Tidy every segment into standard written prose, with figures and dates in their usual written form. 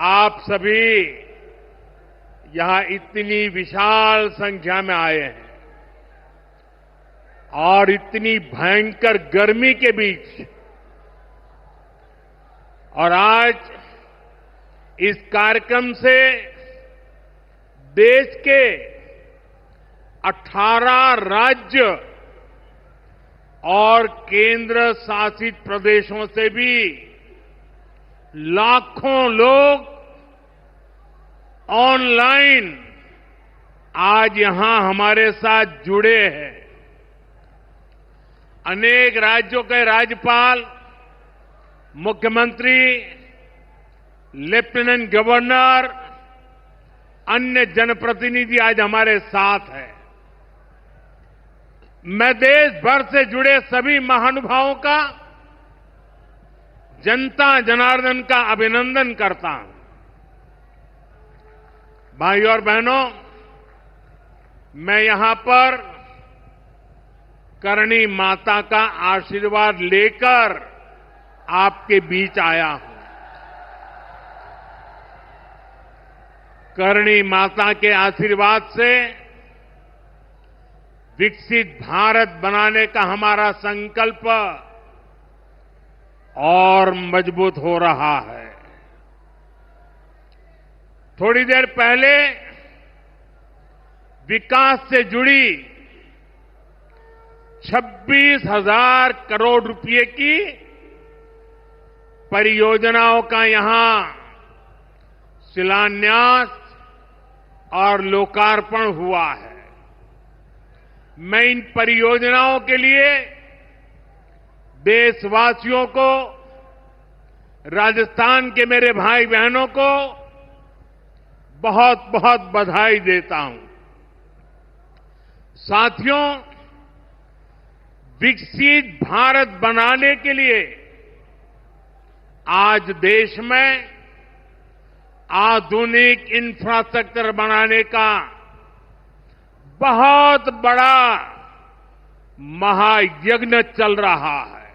आप सभी यहां इतनी विशाल संख्या में आए हैं और इतनी भयंकर गर्मी के बीच और आज इस कार्यक्रम से देश के 18 राज्य और केंद्र शासित प्रदेशों से भी लाखों लोग ऑनलाइन आज यहां हमारे साथ जुड़े हैं। अनेक राज्यों के राज्यपाल, मुख्यमंत्री, लेफ्टिनेंट गवर्नर, अन्य जनप्रतिनिधि आज हमारे साथ हैं। मैं देश भर से जुड़े सभी महानुभावों का, जनता जनार्दन का अभिनंदन करता हूं। भाइयों और बहनों, मैं यहां पर करणी माता का आशीर्वाद लेकर आपके बीच आया हूं। करणी माता के आशीर्वाद से विकसित भारत बनाने का हमारा संकल्प और मजबूत हो रहा है। थोड़ी देर पहले विकास से जुड़ी 26,000 करोड़ रुपए की परियोजनाओं का यहां शिलान्यास और लोकार्पण हुआ है। मैं इन परियोजनाओं के लिए देशवासियों को, राजस्थान के मेरे भाई बहनों को बहुत बहुत बधाई देता हूं। साथियों, विकसित भारत बनाने के लिए आज देश में आधुनिक इंफ्रास्ट्रक्चर बनाने का बहुत बड़ा महायज्ञ चल रहा है।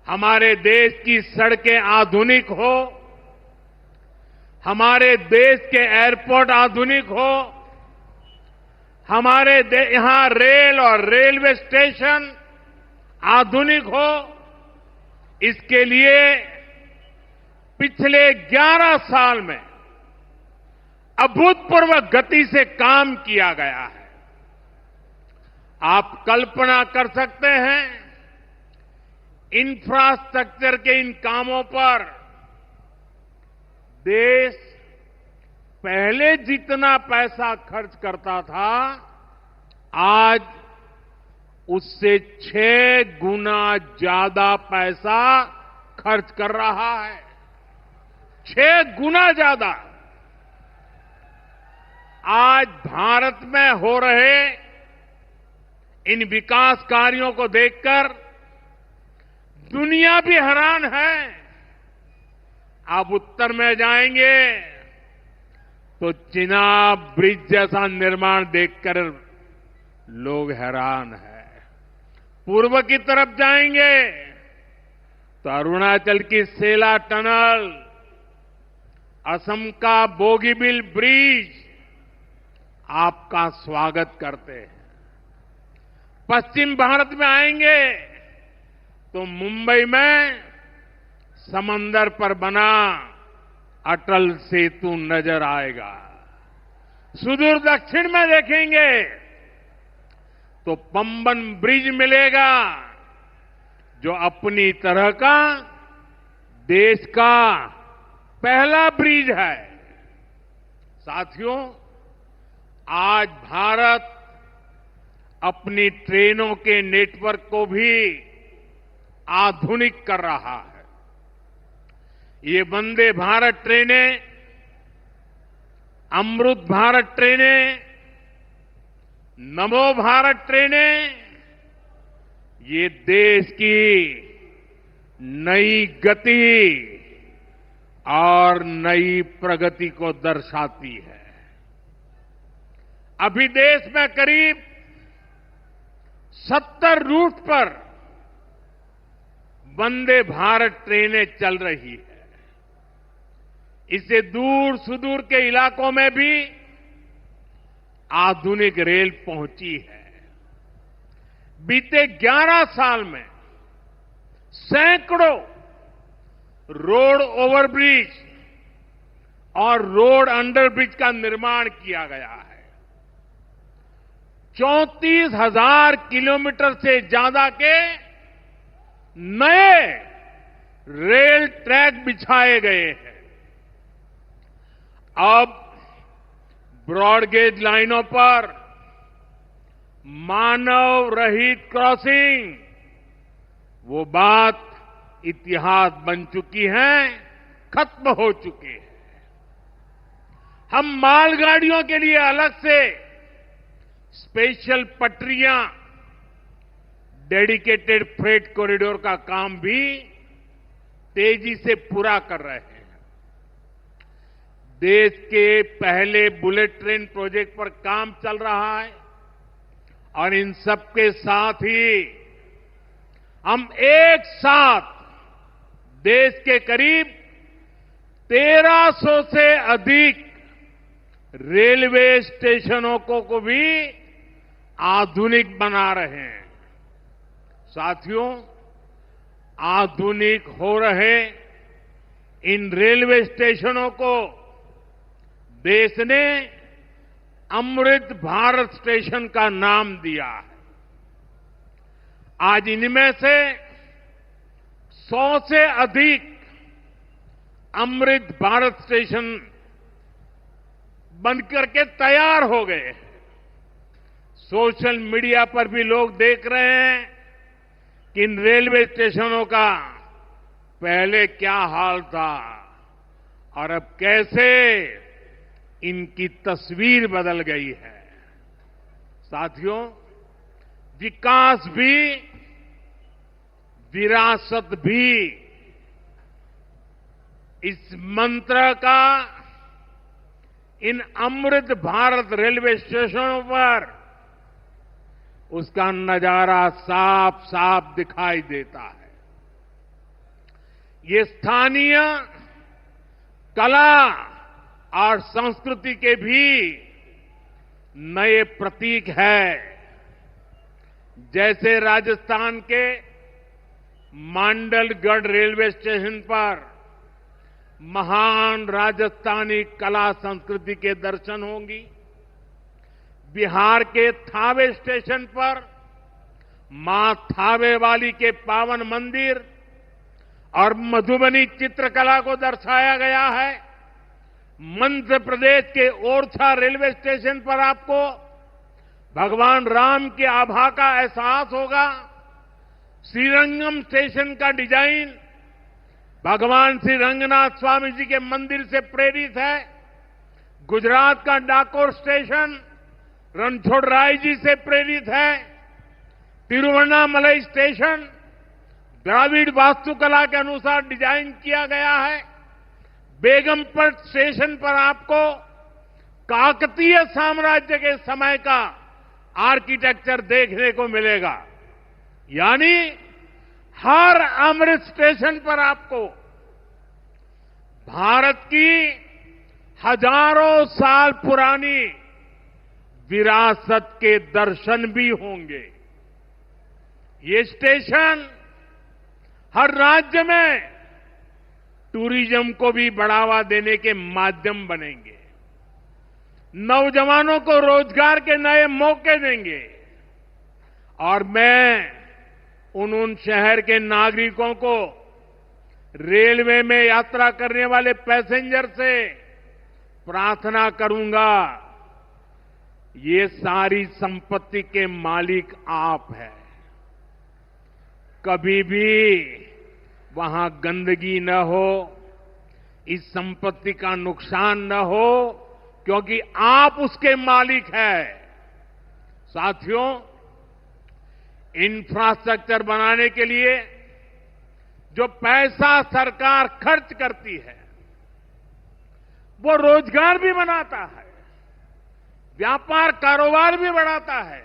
हमारे देश की सड़कें आधुनिक हो, हमारे देश के एयरपोर्ट आधुनिक हो, हमारे यहां रेल और रेलवे स्टेशन आधुनिक हो, इसके लिए पिछले 11 साल में अभूतपूर्व गति से काम किया गया है। आप कल्पना कर सकते हैं, इंफ्रास्ट्रक्चर के इन कामों पर देश पहले जितना पैसा खर्च करता था, आज उससे 6 गुना ज्यादा पैसा खर्च कर रहा है। 6 गुना ज्यादा। आज भारत में हो रहे इन विकास कार्यों को देखकर दुनिया भी हैरान है। आप उत्तर में जाएंगे तो चिनाब ब्रिज जैसा निर्माण देखकर लोग हैरान हैं। पूर्व की तरफ जाएंगे तो अरुणाचल की सेला टनल, असम का बोगीबिल ब्रिज आपका स्वागत करते हैं। पश्चिम भारत में आएंगे तो मुंबई में समंदर पर बना अटल सेतु नजर आएगा। सुदूर दक्षिण में देखेंगे तो पंबन ब्रिज मिलेगा, जो अपनी तरह का देश का पहला ब्रिज है। साथियों, आज भारत अपनी ट्रेनों के नेटवर्क को भी आधुनिक कर रहा है। ये वंदे भारत ट्रेनें, अमृत भारत ट्रेनें, नमो भारत ट्रेनें, ये देश की नई गति और नई प्रगति को दर्शाती है। अभी देश में करीब 70 रूट पर वंदे भारत ट्रेनें चल रही है। इससे दूर सुदूर के इलाकों में भी आधुनिक रेल पहुंची है। बीते 11 साल में सैकड़ों रोड ओवरब्रिज और रोड अंडरब्रिज का निर्माण किया गया है। 34,000 किलोमीटर से ज्यादा के नए रेल ट्रैक बिछाए गए हैं। अब ब्रॉडगेज लाइनों पर मानव रहित क्रॉसिंग वो बात इतिहास बन चुकी है, खत्म हो चुकी है। हम मालगाड़ियों के लिए अलग से स्पेशल पटरियां, डेडिकेटेड फ्रेट कॉरिडोर का काम भी तेजी से पूरा कर रहे हैं। देश के पहले बुलेट ट्रेन प्रोजेक्ट पर काम चल रहा है और इन सबके साथ ही हम एक साथ देश के करीब 1300 से अधिक रेलवे स्टेशनों को भी आधुनिक बना रहे हैं। साथियों, आधुनिक हो रहे इन रेलवे स्टेशनों को देश ने अमृत भारत स्टेशन का नाम दिया है। आज इनमें से 100 से अधिक अमृत भारत स्टेशन बनकर के तैयार हो गए हैं। सोशल मीडिया पर भी लोग देख रहे हैं कि इन रेलवे स्टेशनों का पहले क्या हाल था और अब कैसे इनकी तस्वीर बदल गई है। साथियों, विकास भी, विरासत भी, इस मंत्र का इन अमृत भारत रेलवे स्टेशनों पर उसका नजारा साफ साफ दिखाई देता है। ये स्थानीय कला और संस्कृति के भी नए प्रतीक है। जैसे राजस्थान के मांडलगढ़ रेलवे स्टेशन पर महान राजस्थानी कला संस्कृति के दर्शन होंगी। बिहार के थावे स्टेशन पर मां थावे वाली के पावन मंदिर और मधुबनी चित्रकला को दर्शाया गया है। मध्य प्रदेश के ओरछा रेलवे स्टेशन पर आपको भगवान राम की आभा का एहसास होगा। श्रीरंगम स्टेशन का डिजाइन भगवान श्री रंगनाथ स्वामी जी के मंदिर से प्रेरित है। गुजरात का डाकोर स्टेशन रणछोड़राय जी से प्रेरित है। तिरुवन्नामलई स्टेशन द्राविड़ वास्तुकला के अनुसार डिजाइन किया गया है। बेगमपट स्टेशन पर आपको काकतीय साम्राज्य के समय का आर्किटेक्चर देखने को मिलेगा। यानी हर अमृत स्टेशन पर आपको भारत की हजारों साल पुरानी विरासत के दर्शन भी होंगे। ये स्टेशन हर राज्य में टूरिज्म को भी बढ़ावा देने के माध्यम बनेंगे, नौजवानों को रोजगार के नए मौके देंगे और मैं उन शहर के नागरिकों को रेलवे में यात्रा करने वाले पैसेंजर से प्रार्थना करूंगा, ये सारी संपत्ति के मालिक आप हैं। कभी भी वहां गंदगी न हो, इस संपत्ति का नुकसान न हो, क्योंकि आप उसके मालिक हैं। साथियों, इंफ्रास्ट्रक्चर बनाने के लिए जो पैसा सरकार खर्च करती है वो रोजगार भी बनाता है, व्यापार कारोबार भी बढ़ाता है।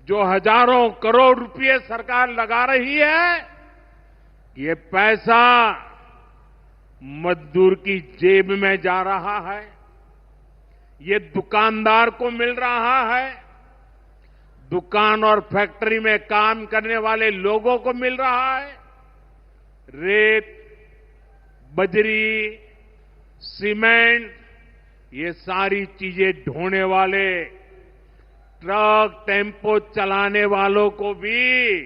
जो हजारों करोड़ रुपए सरकार लगा रही है, ये पैसा मजदूर की जेब में जा रहा है, ये दुकानदार को मिल रहा है, दुकान और फैक्ट्री में काम करने वाले लोगों को मिल रहा है। रेत, बजरी, सीमेंट, ये सारी चीजें ढोने वाले ट्रक, टेम्पो चलाने वालों को भी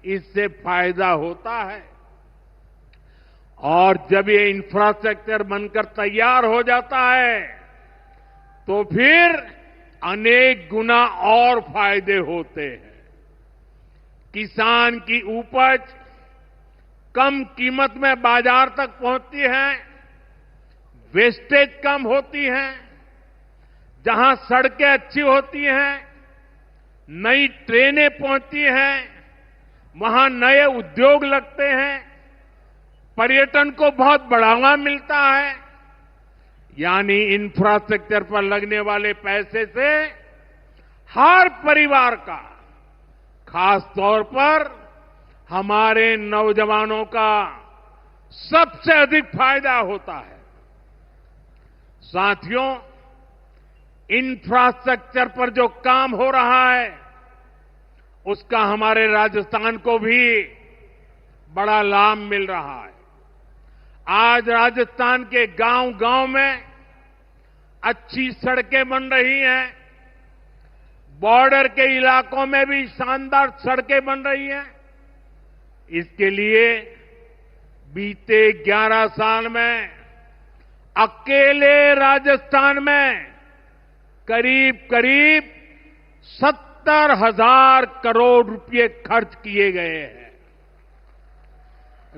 इससे फायदा होता है। और जब ये इंफ्रास्ट्रक्चर बनकर तैयार हो जाता है तो फिर अनेक गुना और फायदे होते हैं। किसान की उपज कम कीमत में बाजार तक पहुंचती है, वेस्टेज कम होती है, जहां सड़कें अच्छी होती हैं, नई ट्रेनें पहुंचती हैं, वहां नए उद्योग लगते हैं, पर्यटन को बहुत बढ़ावा मिलता है। यानी इंफ्रास्ट्रक्चर पर लगने वाले पैसे से हर परिवार का, खास तौर पर हमारे नौजवानों का सबसे अधिक फायदा होता है। साथियों, इंफ्रास्ट्रक्चर पर जो काम हो रहा है उसका हमारे राजस्थान को भी बड़ा लाभ मिल रहा है। आज राजस्थान के गांव-गांव में अच्छी सड़कें बन रही हैं, बॉर्डर के इलाकों में भी शानदार सड़कें बन रही हैं। इसके लिए बीते 11 साल में अकेले राजस्थान में करीब 70,000 करोड़ रुपए खर्च किए गए हैं।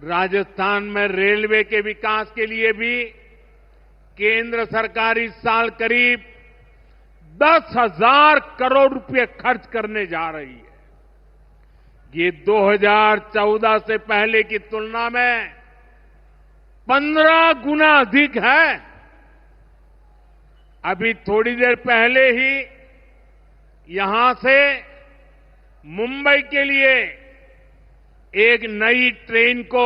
राजस्थान में रेलवे के विकास के लिए भी केंद्र सरकार इस साल करीब 10,000 करोड़ रुपए खर्च करने जा रही है। ये 2014 से पहले की तुलना में 15 गुना अधिक है। अभी थोड़ी देर पहले ही यहां से मुंबई के लिए एक नई ट्रेन को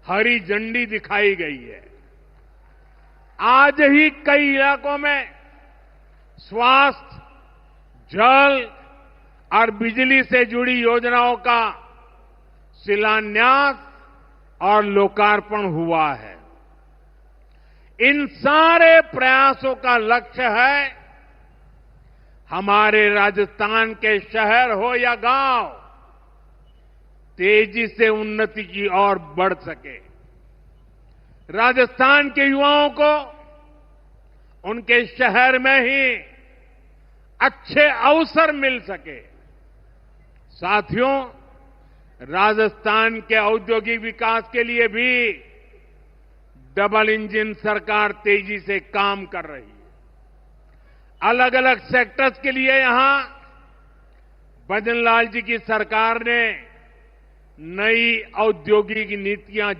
हरी झंडी दिखाई गई है। आज ही कई इलाकों में स्वास्थ्य, जल और बिजली से जुड़ी योजनाओं का शिलान्यास और लोकार्पण हुआ है। इन सारे प्रयासों का लक्ष्य है हमारे राजस्थान के शहर हो या गांव तेजी से उन्नति की ओर बढ़ सके। राजस्थान के युवाओं को उनके शहर में ही अच्छे अवसर मिल सके। साथियों, राजस्थान के औद्योगिक विकास के लिए भी डबल इंजन सरकार तेजी से काम कर रही है। अलग अलग सेक्टर्स के लिए यहां भजनलाल जी की सरकार ने नई औद्योगिक नीतियां